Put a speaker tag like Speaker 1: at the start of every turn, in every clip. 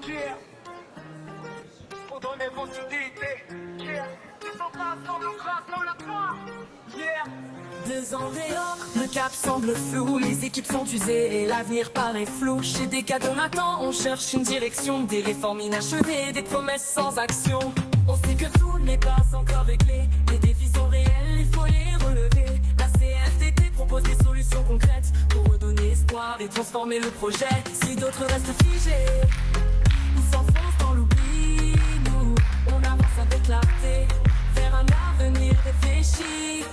Speaker 1: Yeah. Pour donner vos idées. Yeah. Ils sont grâce dans le corps. Yeah.
Speaker 2: 2 ans dehors, le cap semble flou, les équipes sont usées et l'avenir paraît flou. Chez des cas de matin, on cherche une direction, des réformes inachevées, des promesses sans action. On sait que tout n'est pas encore réglé, les défis sont réels, il faut les relever. La CFDT propose des solutions concrètes pour redonner espoir et transformer le projet. Si d'autres restent figés, ils s'enfoncent dans l'oubli. Nous, on avance avec clarté vers un avenir réfléchi.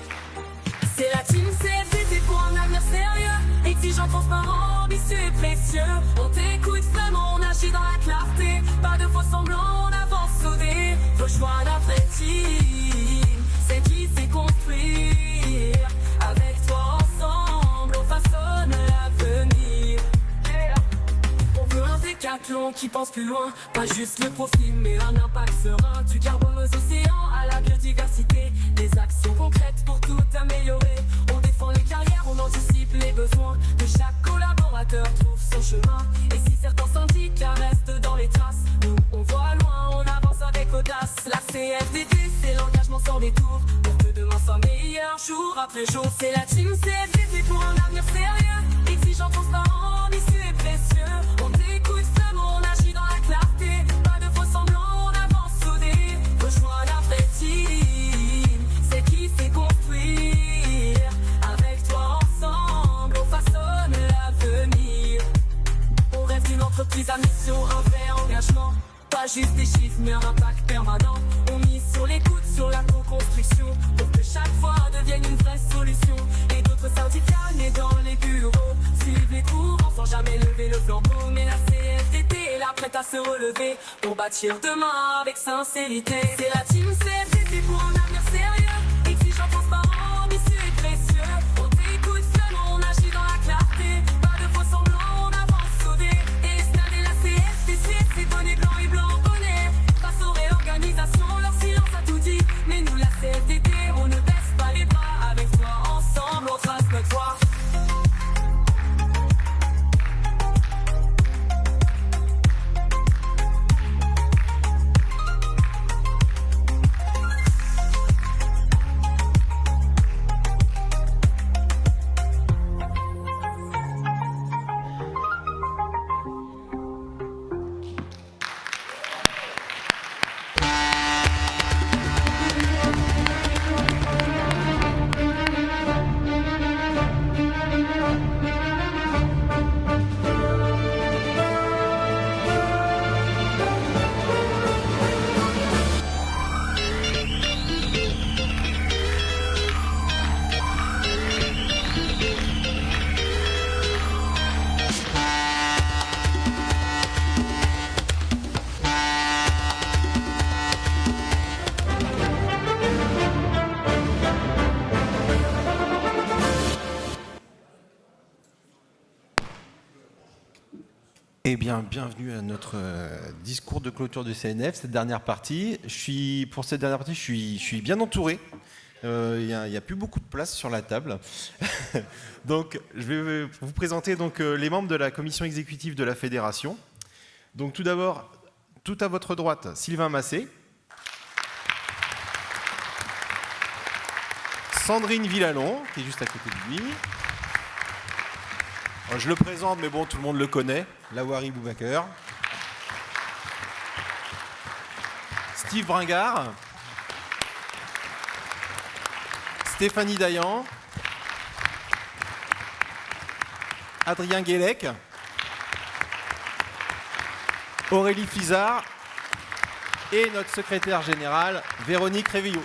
Speaker 2: C'est la team CFDT pour un avenir sérieux, exigeant, transparent, ambitieux et précieux. On t'écoute vraiment, on agit dans la clarté, pas de faux semblants, on avance soudés. Vos choix d'après team, c'est qui sait construire. Avec toi ensemble, on façonne l'avenir. Yeah. On veut un décathlon qui pense plus loin, pas juste le profit mais un impact serein. Du carbone aux océans à la biodiversité, des actions concrètes pour tout améliorer. On défend les carrières, on anticipe les besoins de chaque collaborateur, trouve son chemin. Et si certains syndicats restent dans les traces, nous on voit loin, on avance avec audace. La CFDT, c'est l'engagement sans détour pour que demain soit meilleur jour après jour. C'est la team CFDT pour un avenir sérieux, exigeant, transparent, ambitieux et précieux. On t'écoute seulement, on agit dans la clarté, pas de faux semblants, on avance soudés. Vos choix d'après team, c'est qui sait construire. Avec toi ensemble, on façonne l'avenir. On rêve d'une entreprise à mission, un vrai engagement. Pas juste des chiffres mais un impact permanent. On mise sur l'écoute, sur la co-construction, pour que chaque fois devienne une vraie solution. Et d'autres syndicats nés dans les bureaux suivent les courants sans jamais lever le flambeau. Mais la CFDT est là prête à se relever pour bâtir demain avec sincérité. C'est la team CFDT pour un avenir sérieux, exigeant, transparent, ambitieux et précieux. On t'écoute seulement, on agit dans la clarté, pas de faux semblants, on avance soudés. Et installer la CFDT, c'est donner blanc et blanc bonnet. Face aux réorganisations, leur silence a tout dit. Mais nous la CFDT, on ne baisse pas les bras. Avec toi ensemble, on trace notre voie.
Speaker 3: Eh bien, bienvenue à notre discours de clôture du CNF, cette dernière partie. Pour cette dernière partie, je suis bien entouré. Il n'y a plus beaucoup de place sur la table. Donc, je vais vous présenter donc, les membres de la commission exécutive de la Fédération. Donc, tout d'abord, tout à votre droite, Sylvain Massé. Sandrine Villalon, qui est juste à côté de lui. Alors, je le présente, mais bon, tout le monde le connaît. Lawari Boubaker. Steve Bringard. Stéphanie Dayan. Adrien Guélec. Aurélie Fizard. Et notre secrétaire générale, Véronique Révillot.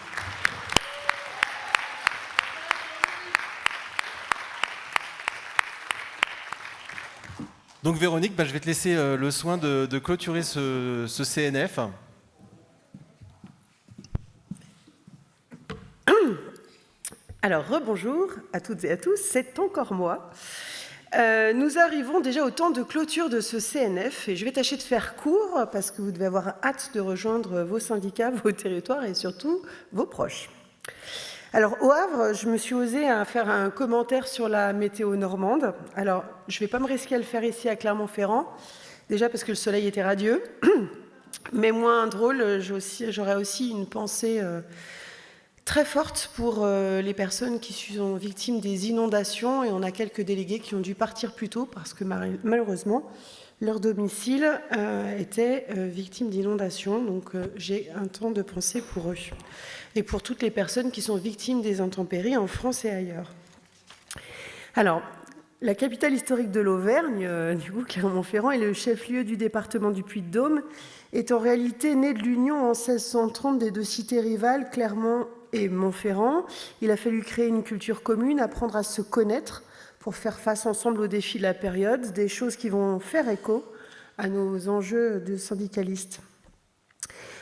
Speaker 3: Donc Véronique, je vais te laisser le soin de clôturer ce CNF.
Speaker 4: Alors, rebonjour à toutes et à tous, c'est encore moi. Nous arrivons déjà au temps de clôture de ce CNF et je vais tâcher de faire court parce que vous devez avoir hâte de rejoindre vos syndicats, vos territoires et surtout vos proches. Alors, au Havre, je me suis osée à faire un commentaire sur la météo normande. Alors, je ne vais pas me risquer à le faire ici à Clermont-Ferrand. Déjà parce que le soleil était radieux, mais moins drôle, j'aurais aussi une pensée très forte pour les personnes qui sont victimes des inondations, et on a quelques délégués qui ont dû partir plus tôt parce que malheureusement leur domicile était victime d'inondations. Donc j'ai un temps de pensée pour eux et pour toutes les personnes qui sont victimes des intempéries en France et ailleurs. Alors, la capitale historique de l'Auvergne, du coup Clermont-Ferrand, est le chef-lieu du département du Puy-de-Dôme, est en réalité né de l'union en 1630 des deux cités rivales, Clermont et Montferrand. Il a fallu créer une culture commune, apprendre à se connaître pour faire face ensemble aux défis de la période, des choses qui vont faire écho à nos enjeux de syndicalistes.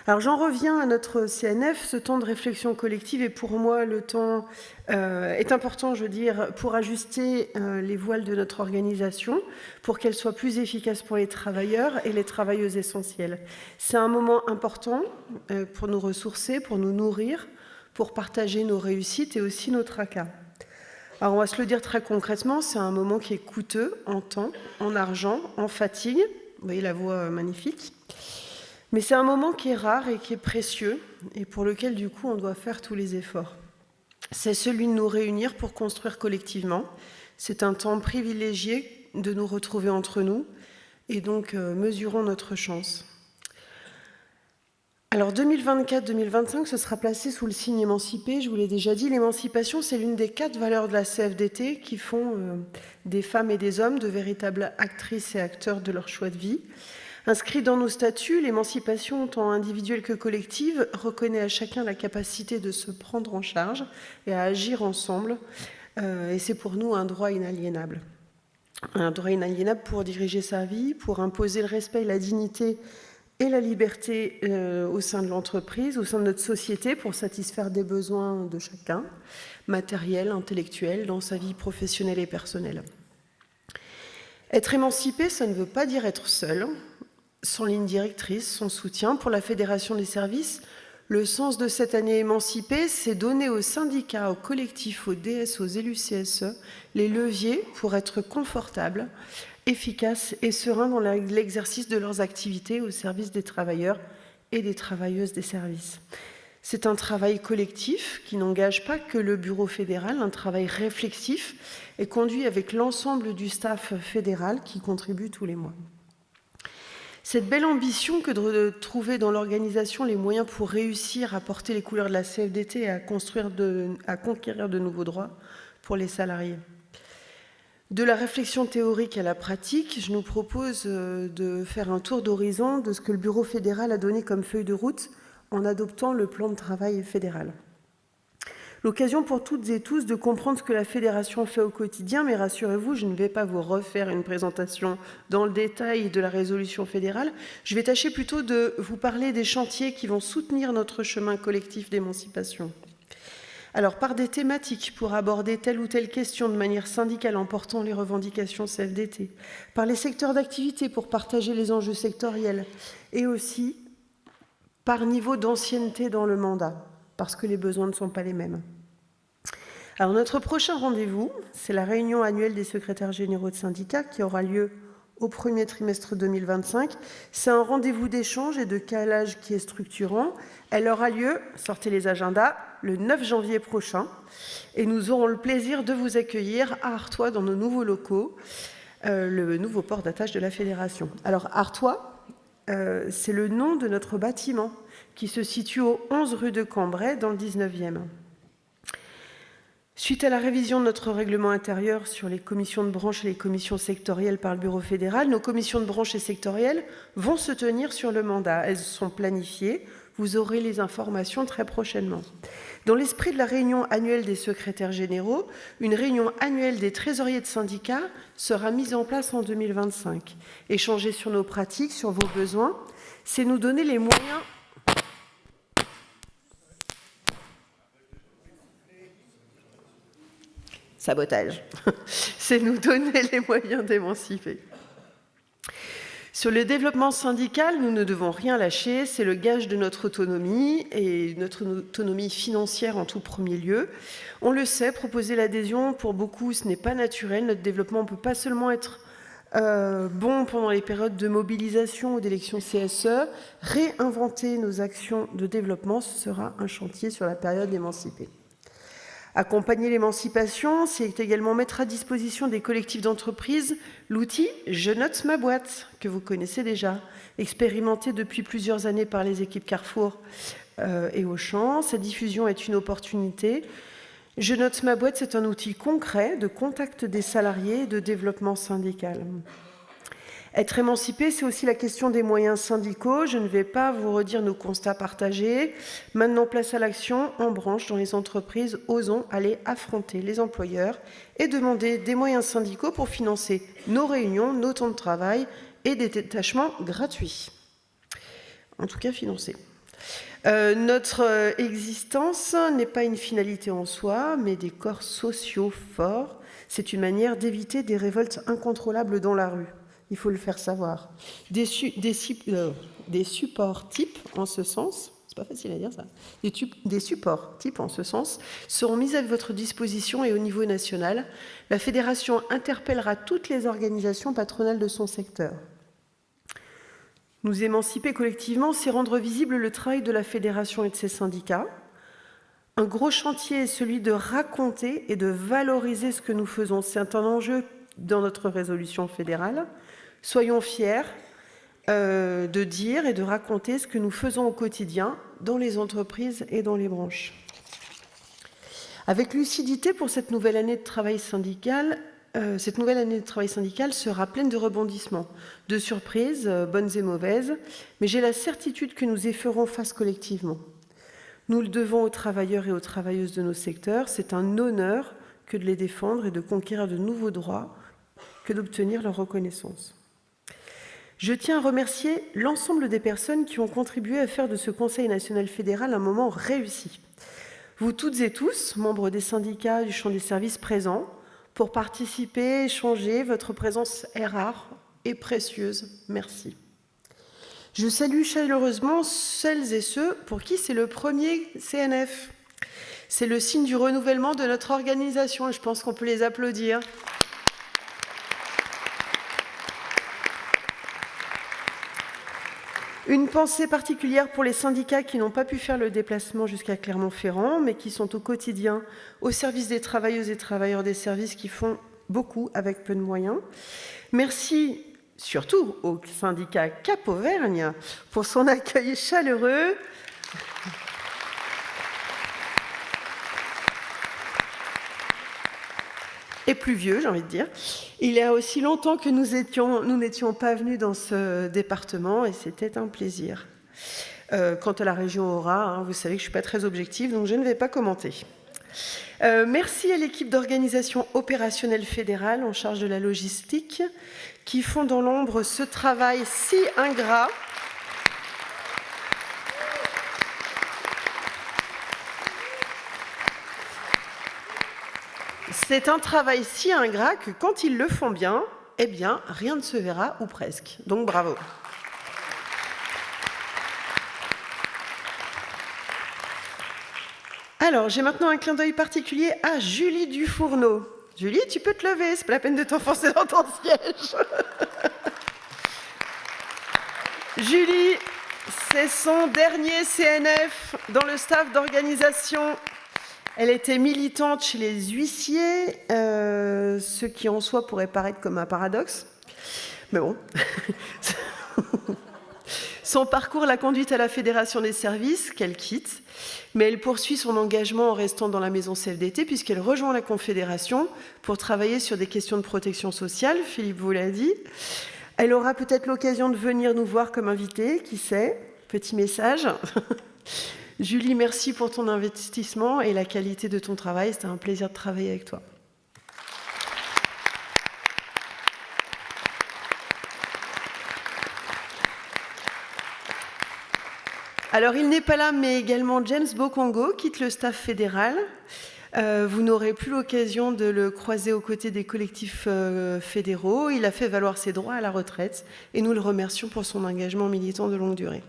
Speaker 4: Alors j'en reviens à notre CNF. Ce temps de réflexion collective est pour moi le temps est important, je veux dire, pour ajuster les voiles de notre organisation, pour qu'elle soit plus efficace pour les travailleurs et les travailleuses essentielles. C'est un moment important pour nous ressourcer, pour nous nourrir, pour partager nos réussites et aussi nos tracas. Alors on va se le dire très concrètement, c'est un moment qui est coûteux en temps, en argent, en fatigue. Vous voyez la voix magnifique. Mais c'est un moment qui est rare et qui est précieux et pour lequel, du coup, on doit faire tous les efforts. C'est celui de nous réunir pour construire collectivement. C'est un temps privilégié de nous retrouver entre nous et donc mesurons notre chance. Alors 2024-2025, ce sera placé sous le signe émancipé. Je vous l'ai déjà dit, l'émancipation, c'est l'une des 4 valeurs de la CFDT qui font des femmes et des hommes de véritables actrices et acteurs de leur choix de vie. Inscrit dans nos statuts, l'émancipation, tant individuelle que collective, reconnaît à chacun la capacité de se prendre en charge et à agir ensemble. Et c'est pour nous un droit inaliénable. Un droit inaliénable pour diriger sa vie, pour imposer le respect et la dignité et la liberté au sein de l'entreprise, au sein de notre société, pour satisfaire des besoins de chacun, matériels, intellectuels, dans sa vie professionnelle et personnelle. Être émancipé, ça ne veut pas dire être seul, sans ligne directrice, sans soutien. Pour la Fédération des services, le sens de cette année émancipée, c'est donner aux syndicats, aux collectifs, aux DS, aux élus CSE, les leviers pour être confortables, efficaces et sereins dans l'exercice de leurs activités au service des travailleurs et des travailleuses des services. C'est un travail collectif qui n'engage pas que le bureau fédéral, un travail réflexif et conduit avec l'ensemble du staff fédéral qui contribue tous les mois. Cette belle ambition que de trouver dans l'organisation les moyens pour réussir à porter les couleurs de la CFDT et à conquérir de nouveaux droits pour les salariés. De la réflexion théorique à la pratique, je nous propose de faire un tour d'horizon de ce que le Bureau fédéral a donné comme feuille de route en adoptant le plan de travail fédéral. L'occasion pour toutes et tous de comprendre ce que la Fédération fait au quotidien, mais rassurez-vous, je ne vais pas vous refaire une présentation dans le détail de la résolution fédérale. Je vais tâcher plutôt de vous parler des chantiers qui vont soutenir notre chemin collectif d'émancipation. Alors, par des thématiques pour aborder telle ou telle question de manière syndicale en portant les revendications CFDT, par les secteurs d'activité pour partager les enjeux sectoriels, et aussi par niveau d'ancienneté dans le mandat, parce que les besoins ne sont pas les mêmes. Alors notre prochain rendez-vous, c'est la réunion annuelle des secrétaires généraux de syndicats qui aura lieu au premier trimestre 2025. C'est un rendez-vous d'échange et de calage qui est structurant. Elle aura lieu, sortez les agendas, le 9 janvier prochain. Et nous aurons le plaisir de vous accueillir à Artois dans nos nouveaux locaux, le nouveau port d'attache de la Fédération. Alors Artois, c'est le nom de notre bâtiment qui se situe au 11 rue de Cambrai, dans le 19e. Suite à la révision de notre règlement intérieur sur les commissions de branche et les commissions sectorielles par le Bureau fédéral, nos commissions de branche et sectorielles vont se tenir sur le mandat. Elles sont planifiées. Vous aurez les informations très prochainement. Dans l'esprit de la réunion annuelle des secrétaires généraux, une réunion annuelle des trésoriers de syndicats sera mise en place en 2025. Échanger sur nos pratiques, sur vos besoins, c'est nous donner les moyens... Sabotage. C'est nous donner les moyens d'émanciper. Sur le développement syndical, nous ne devons rien lâcher. C'est le gage de notre autonomie et notre autonomie financière en tout premier lieu. On le sait, proposer l'adhésion, pour beaucoup, ce n'est pas naturel. Notre développement ne peut pas seulement être bon pendant les périodes de mobilisation ou d'élection CSE, réinventer nos actions de développement, ce sera un chantier sur la période émancipée. Accompagner l'émancipation, c'est également mettre à disposition des collectifs d'entreprises l'outil « Je note ma boîte » que vous connaissez déjà, expérimenté depuis plusieurs années par les équipes Carrefour et Auchan. Sa diffusion est une opportunité. Je note ma boîte, c'est un outil concret de contact des salariés et de développement syndical. Être émancipé, c'est aussi la question des moyens syndicaux. Je ne vais pas vous redire nos constats partagés. Maintenant, place à l'action en branche dans les entreprises. Osons aller affronter les employeurs et demander des moyens syndicaux pour financer nos réunions, nos temps de travail et des détachements gratuits. En tout cas, financés. Notre existence n'est pas une finalité en soi, mais des corps sociaux forts. C'est une manière d'éviter des révoltes incontrôlables dans la rue. Il faut le faire savoir. Des supports types en ce sens, c'est pas facile à dire ça, des supports types en ce sens seront mis à votre disposition et au niveau national. La fédération interpellera toutes les organisations patronales de son secteur. Nous émanciper collectivement, c'est rendre visible le travail de la fédération et de ses syndicats. Un gros chantier est celui de raconter et de valoriser ce que nous faisons. C'est un enjeu dans notre résolution fédérale. Soyons fiers de dire et de raconter ce que nous faisons au quotidien dans les entreprises et dans les branches. Avec lucidité pour cette nouvelle année de travail syndical, sera pleine de rebondissements, de surprises, bonnes et mauvaises, mais j'ai la certitude que nous y ferons face collectivement. Nous le devons aux travailleurs et aux travailleuses de nos secteurs. C'est un honneur que de les défendre et de conquérir de nouveaux droits, que d'obtenir leur reconnaissance. Je tiens à remercier l'ensemble des personnes qui ont contribué à faire de ce Conseil national fédéral un moment réussi. Vous toutes et tous, membres des syndicats du champ des services présents, pour participer, échanger, votre présence est rare et précieuse. Merci. Je salue chaleureusement celles et ceux pour qui c'est le premier CNF. C'est le signe du renouvellement de notre organisation et je pense qu'on peut les applaudir. Une pensée particulière pour les syndicats qui n'ont pas pu faire le déplacement jusqu'à Clermont-Ferrand, mais qui sont au quotidien au service des travailleuses et travailleurs des services qui font beaucoup avec peu de moyens. Merci surtout au syndicat Cap Auvergne pour son accueil chaleureux. Et pluvieux, j'ai envie de dire. Il y a aussi longtemps que nous n'étions pas venus dans ce département et c'était un plaisir. Quant à la région Aura, vous savez que je ne suis pas très objective, donc je ne vais pas commenter. Merci à l'équipe d'organisation opérationnelle fédérale en charge de la logistique qui font dans l'ombre ce travail si ingrat. C'est un travail si ingrat que quand ils le font bien, eh bien, rien ne se verra, ou presque. Donc, bravo. Alors, j'ai maintenant un clin d'œil particulier à Julie Dufourneau. Julie, tu peux te lever, c'est pas la peine de t'enfoncer dans ton siège. Julie, c'est son dernier CNF dans le staff d'organisation. Elle était militante chez les huissiers, ce qui en soi pourrait paraître comme un paradoxe. Mais bon. Son parcours l'a conduite à la Fédération des services, qu'elle quitte, mais elle poursuit son engagement en restant dans la maison CFDT, puisqu'elle rejoint la Confédération pour travailler sur des questions de protection sociale, Philippe vous l'a dit. Elle aura peut-être l'occasion de venir nous voir comme invitée, qui sait, petit message. Julie, merci pour ton investissement et la qualité de ton travail. C'était un plaisir de travailler avec toi. Alors, il n'est pas là, mais également James Bokongo quitte le staff fédéral. Vous n'aurez plus l'occasion de le croiser aux côtés des collectifs fédéraux. Il a fait valoir ses droits à la retraite et nous le remercions pour son engagement militant de longue durée.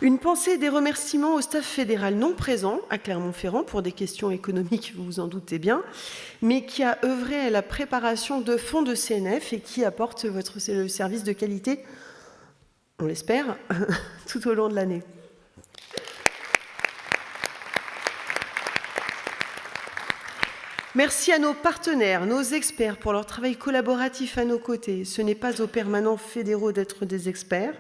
Speaker 4: Une pensée et des remerciements au staff fédéral non présent à Clermont-Ferrand pour des questions économiques, vous vous en doutez bien, mais qui a œuvré à la préparation de fonds de CNF et qui apporte le service de qualité, on l'espère, tout au long de l'année. Merci à nos partenaires, nos experts pour leur travail collaboratif à nos côtés. Ce n'est pas aux permanents fédéraux d'être des experts.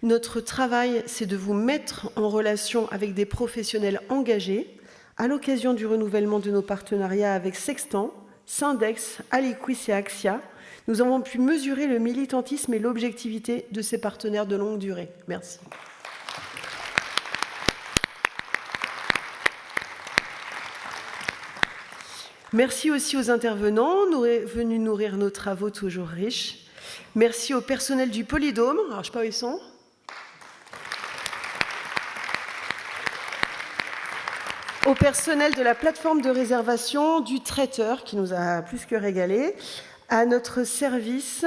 Speaker 4: Notre travail, c'est de vous mettre en relation avec des professionnels engagés à l'occasion du renouvellement de nos partenariats avec Sextant, Syndex, Aliquis et Axia. Nous avons pu mesurer le militantisme et l'objectivité de ces partenaires de longue durée. Merci. Merci aussi aux intervenants venus nourrir nos travaux toujours riches. Merci au personnel du Polydôme. Alors, je ne sais pas où ils sont. Au personnel de la plateforme de réservation, du traiteur qui nous a plus que régalé, à notre service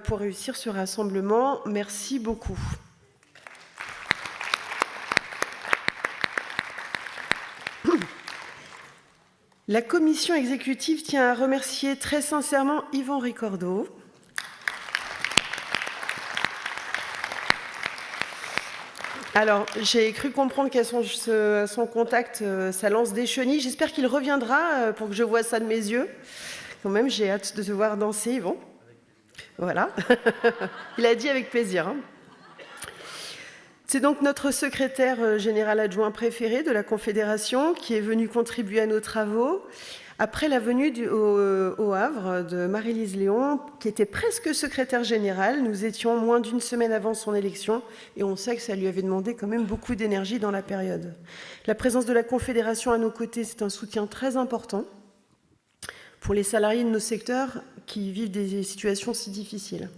Speaker 4: pour réussir ce rassemblement. Merci beaucoup. La commission exécutive tient à remercier très sincèrement Yvan Ricordo. Alors, j'ai cru comprendre qu'à son contact, ça lance des chenilles. J'espère qu'il reviendra pour que je voie ça de mes yeux. Quand même, j'ai hâte de te voir danser, Yvan. Voilà. Il a dit avec plaisir. Hein. C'est donc notre secrétaire général adjoint préféré de la Confédération qui est venu contribuer à nos travaux. Après la venue au Havre de Marie-Lise Léon, qui était presque secrétaire générale, nous étions moins d'une semaine avant son élection et on sait que ça lui avait demandé quand même beaucoup d'énergie dans la période. La présence de la Confédération à nos côtés, c'est un soutien très important pour les salariés de nos secteurs qui vivent des situations si difficiles.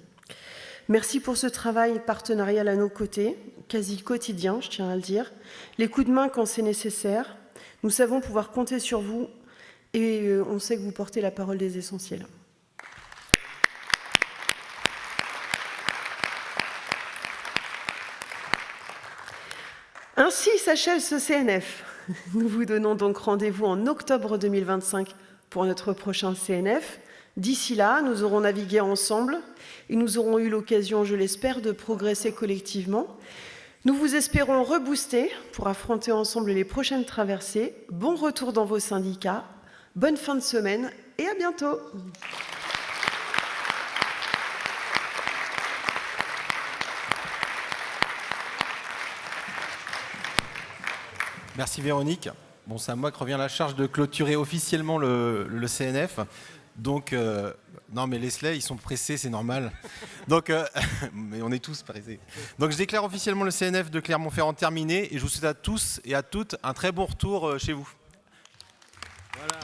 Speaker 4: Merci pour ce travail partenarial à nos côtés, quasi quotidien, je tiens à le dire. Les coups de main quand c'est nécessaire. Nous savons pouvoir compter sur vous et on sait que vous portez la parole des essentiels. Ainsi s'achève ce CNF. Nous vous donnons donc rendez-vous en octobre 2025 pour notre prochain CNF. D'ici là, nous aurons navigué ensemble et nous aurons eu l'occasion, je l'espère, de progresser collectivement. Nous vous espérons reboostés pour affronter ensemble les prochaines traversées. Bon retour dans vos syndicats, bonne fin de semaine et à bientôt.
Speaker 3: Merci Véronique. Bon, c'est à moi que revient la charge de clôturer officiellement le CNF. Donc, non mais les Slay, ils sont pressés, c'est normal. Donc, mais on est tous pressés. Donc je déclare officiellement le CNF de Clermont-Ferrand terminé et je vous souhaite à tous et à toutes un très bon retour chez vous. Voilà.